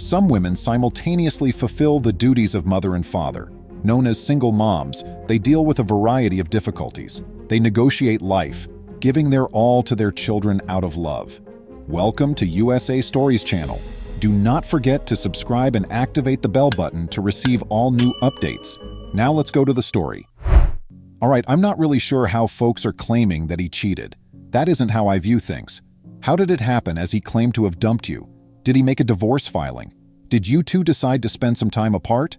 Some women simultaneously fulfill the duties of mother and father. Known as single moms, they deal with a variety of difficulties. They negotiate life, giving their all to their children out of love. Welcome to USA Stories channel. Do not forget to subscribe and activate the bell button to receive all new updates. Now let's go to the story. Alright, I'm not really sure how folks are claiming that he cheated. That isn't how I view things. How did it happen as he claimed to have dumped you? Did he make a divorce filing? Did you two decide to spend some time apart?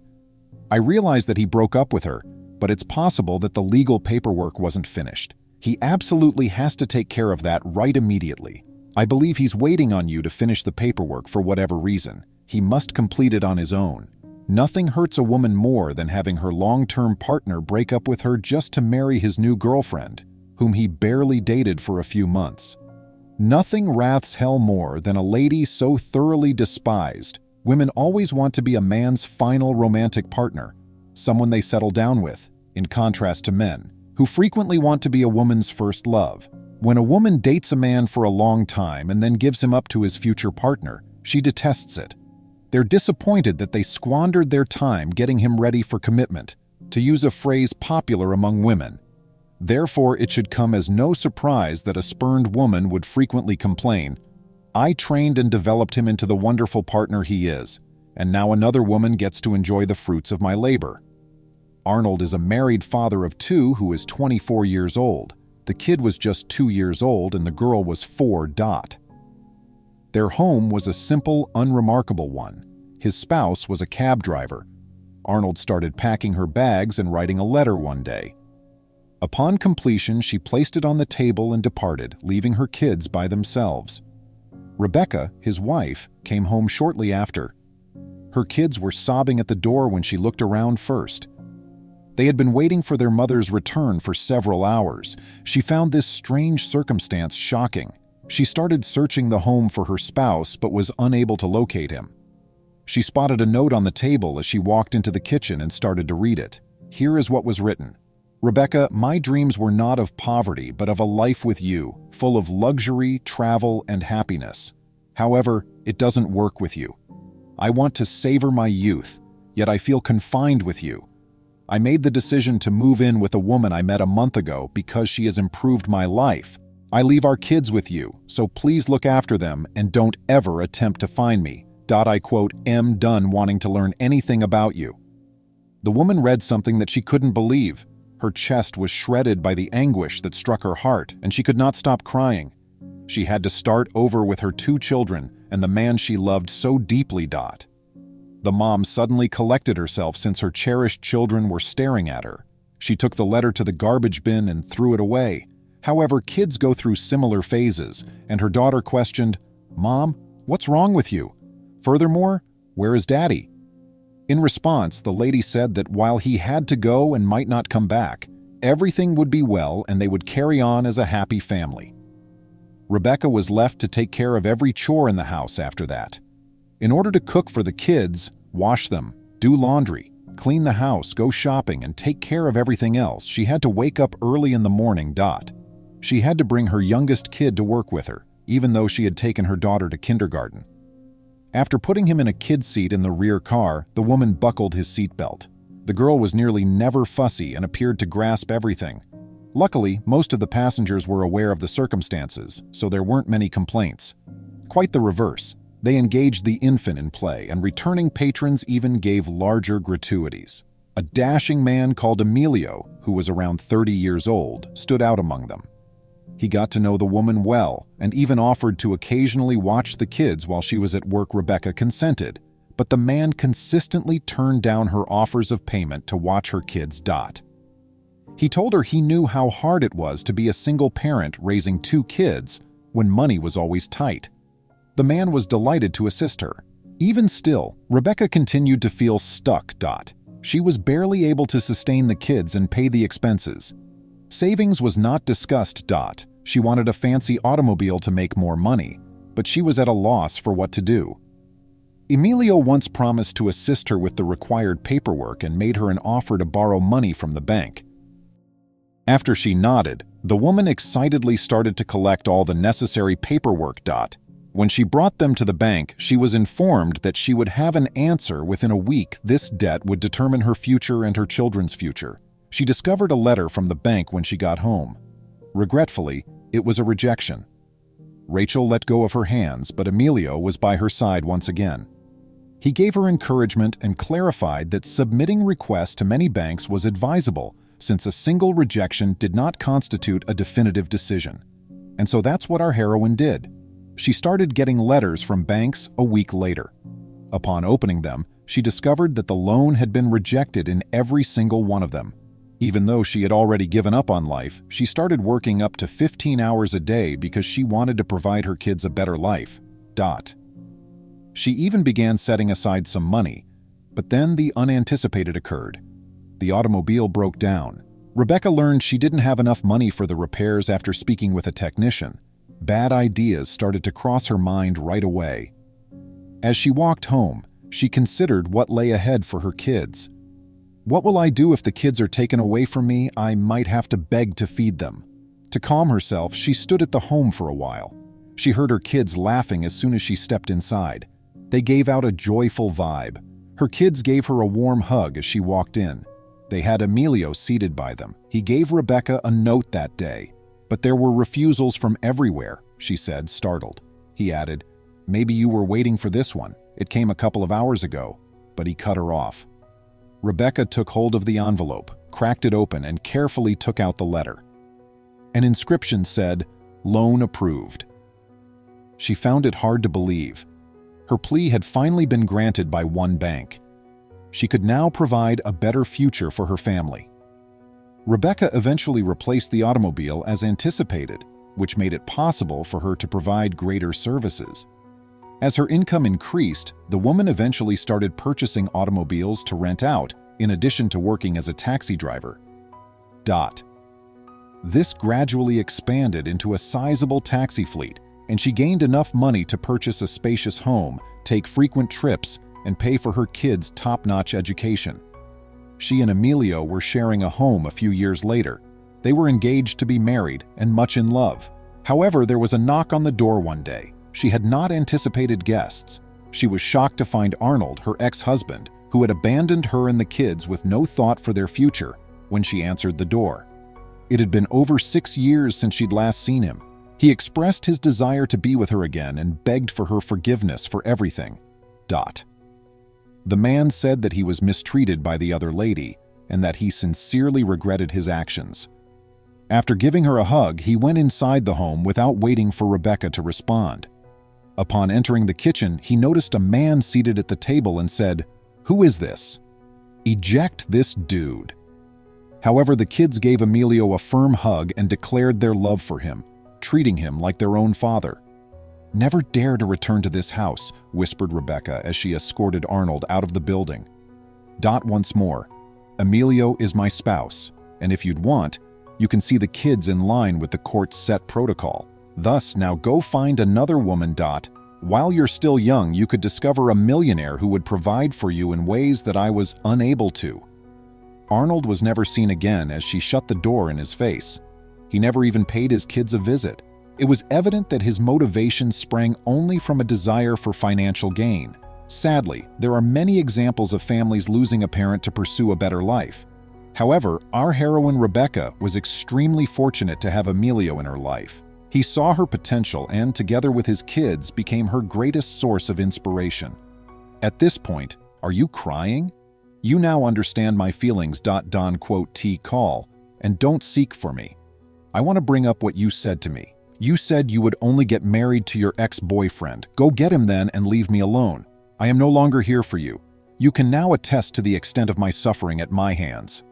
I realize that he broke up with her, but it's possible that the legal paperwork wasn't finished. He absolutely has to take care of that right immediately. I believe he's waiting on you to finish the paperwork for whatever reason. He must complete it on his own. Nothing hurts a woman more than having her long-term partner break up with her just to marry his new girlfriend, whom he barely dated for a few months. Nothing wraths hell more than a lady so thoroughly despised. Women always want to be a man's final romantic partner, someone they settle down with, in contrast to men, who frequently want to be a woman's first love. When a woman dates a man for a long time and then gives him up to his future partner, she detests it. They're disappointed that they squandered their time getting him ready for commitment, to use a phrase popular among women. Therefore, it should come as no surprise that a spurned woman would frequently complain, "I trained and developed him into the wonderful partner he is, and now another woman gets to enjoy the fruits of my labor." Arnold is a married father of two who is 24 years old. The kid was just 2 years old and the girl was 4. Their home was a simple, unremarkable one. His spouse was a cab driver. Arnold started packing her bags and writing a letter one day. Upon completion, she placed it on the table and departed, leaving her kids by themselves. Rebecca, his wife, came home shortly after. Her kids were sobbing at the door when she looked around first. They had been waiting for their mother's return for several hours. She found this strange circumstance shocking. She started searching the home for her spouse but was unable to locate him. She spotted a note on the table as she walked into the kitchen and started to read it. Here is what was written. "Rebecca, my dreams were not of poverty, but of a life with you, full of luxury, travel, and happiness. However, it doesn't work with you. I want to savor my youth, yet I feel confined with you. I made the decision to move in with a woman I met a month ago because she has improved my life. I leave our kids with you, so please look after them and don't ever attempt to find me. I quote, am done wanting to learn anything about you." The woman read something that she couldn't believe. Her chest was shredded by the anguish that struck her heart, and she could not stop crying. She had to start over with her 2 children and the man she loved so deeply. The mom suddenly collected herself since her cherished children were staring at her. She took the letter to the garbage bin and threw it away. However, kids go through similar phases, and her daughter questioned, "Mom, what's wrong with you? Furthermore, where is Daddy?" In response, the lady said that while he had to go and might not come back, everything would be well and they would carry on as a happy family. Rebecca was left to take care of every chore in the house after that. In order to cook for the kids, wash them, do laundry, clean the house, go shopping, and take care of everything else, she had to wake up early in the morning. She had to bring her youngest kid to work with her, even though she had taken her daughter to kindergarten. After putting him in a kid's seat in the rear car, the woman buckled his seatbelt. The girl was nearly never fussy and appeared to grasp everything. Luckily, most of the passengers were aware of the circumstances, so there weren't many complaints. Quite the reverse. They engaged the infant in play, and returning patrons even gave larger gratuities. A dashing man called Emilio, who was around 30 years old, stood out among them. He got to know the woman well and even offered to occasionally watch the kids while she was at work. Rebecca consented, but the man consistently turned down her offers of payment to watch her kids. He told her he knew how hard it was to be a single parent raising 2 kids when money was always tight. The man was delighted to assist her. Even still, Rebecca continued to feel stuck. She was barely able to sustain the kids and pay the expenses. Savings was not discussed. She wanted a fancy automobile to make more money, but she was at a loss for what to do. Emilio once promised to assist her with the required paperwork and made her an offer to borrow money from the bank. After she nodded, the woman excitedly started to collect all the necessary paperwork. When she brought them to the bank, she was informed that she would have an answer within a week. This debt would determine her future and her children's future. She discovered a letter from the bank when she got home. Regretfully, it was a rejection. Rachel let go of her hands, but Emilio was by her side once again. He gave her encouragement and clarified that submitting requests to many banks was advisable, since a single rejection did not constitute a definitive decision. And so that's what our heroine did. She started getting letters from banks a week later. Upon opening them, she discovered that the loan had been rejected in every single one of them. Even though she had already given up on life, she started working up to 15 hours a day because she wanted to provide her kids a better life. She even began setting aside some money, but then the unanticipated occurred. The automobile broke down. Rebecca learned she didn't have enough money for the repairs after speaking with a technician. Bad ideas started to cross her mind right away. As she walked home, she considered what lay ahead for her kids. What will I do if the kids are taken away from me? I might have to beg to feed them. To calm herself, she stood at the home for a while. She heard her kids laughing as soon as she stepped inside. They gave out a joyful vibe. Her kids gave her a warm hug as she walked in. They had Emilio seated by them. He gave Rebecca a note that day. But there were refusals from everywhere, she said, startled. He added, "Maybe you were waiting for this one. It came a couple of hours ago." But he cut her off. Rebecca took hold of the envelope, cracked it open, and carefully took out the letter. An inscription said, "Loan approved." She found it hard to believe. Her plea had finally been granted by one bank. She could now provide a better future for her family. Rebecca eventually replaced the automobile as anticipated, which made it possible for her to provide greater services. As her income increased, the woman eventually started purchasing automobiles to rent out, in addition to working as a taxi driver. This gradually expanded into a sizable taxi fleet, and she gained enough money to purchase a spacious home, take frequent trips, and pay for her kids' top-notch education. She and Emilio were sharing a home a few years later. They were engaged to be married and much in love. However, there was a knock on the door one day. She had not anticipated guests. She was shocked to find Arnold, her ex-husband, who had abandoned her and the kids with no thought for their future, when she answered the door. It had been over 6 years since she'd last seen him. He expressed his desire to be with her again and begged for her forgiveness for everything. The man said that he was mistreated by the other lady and that he sincerely regretted his actions. After giving her a hug, he went inside the home without waiting for Rebecca to respond. Upon entering the kitchen, he noticed a man seated at the table and said, "Who is this? Eject this dude." However, the kids gave Emilio a firm hug and declared their love for him, treating him like their own father. "Never dare to return to this house," whispered Rebecca as she escorted Arnold out of the building. Once more, "Emilio is my spouse, and if you'd want, you can see the kids in line with the court's set protocol. Thus, now go find another woman. While you're still young, you could discover a millionaire who would provide for you in ways that I was unable to." Arnold was never seen again as she shut the door in his face. He never even paid his kids a visit. It was evident that his motivation sprang only from a desire for financial gain. Sadly, there are many examples of families losing a parent to pursue a better life. However, our heroine Rebecca was extremely fortunate to have Emilio in her life. He saw her potential and, together with his kids, became her greatest source of inspiration. At this point, are you crying? You now understand my feelings. Call, and don't seek for me. I want to bring up what you said to me. You said you would only get married to your ex-boyfriend. Go get him then and leave me alone. I am no longer here for you. You can now attest to the extent of my suffering at my hands.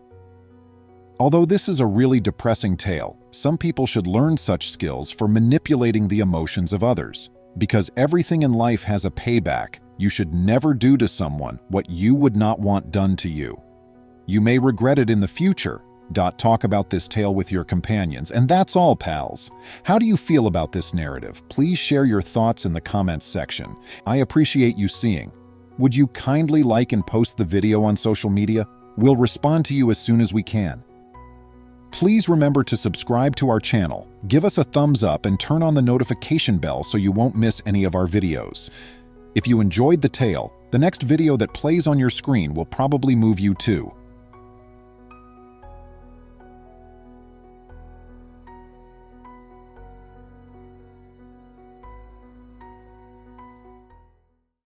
Although this is a really depressing tale, some people should learn such skills for manipulating the emotions of others. Because everything in life has a payback, you should never do to someone what you would not want done to you. You may regret it in the future. Talk about this tale with your companions. And that's all, pals. How do you feel about this narrative? Please share your thoughts in the comments section. I appreciate you seeing. Would you kindly like and post the video on social media? We'll respond to you as soon as we can. Please remember to subscribe to our channel, give us a thumbs up, and turn on the notification bell so you won't miss any of our videos. If you enjoyed the tale, the next video that plays on your screen will probably move you too.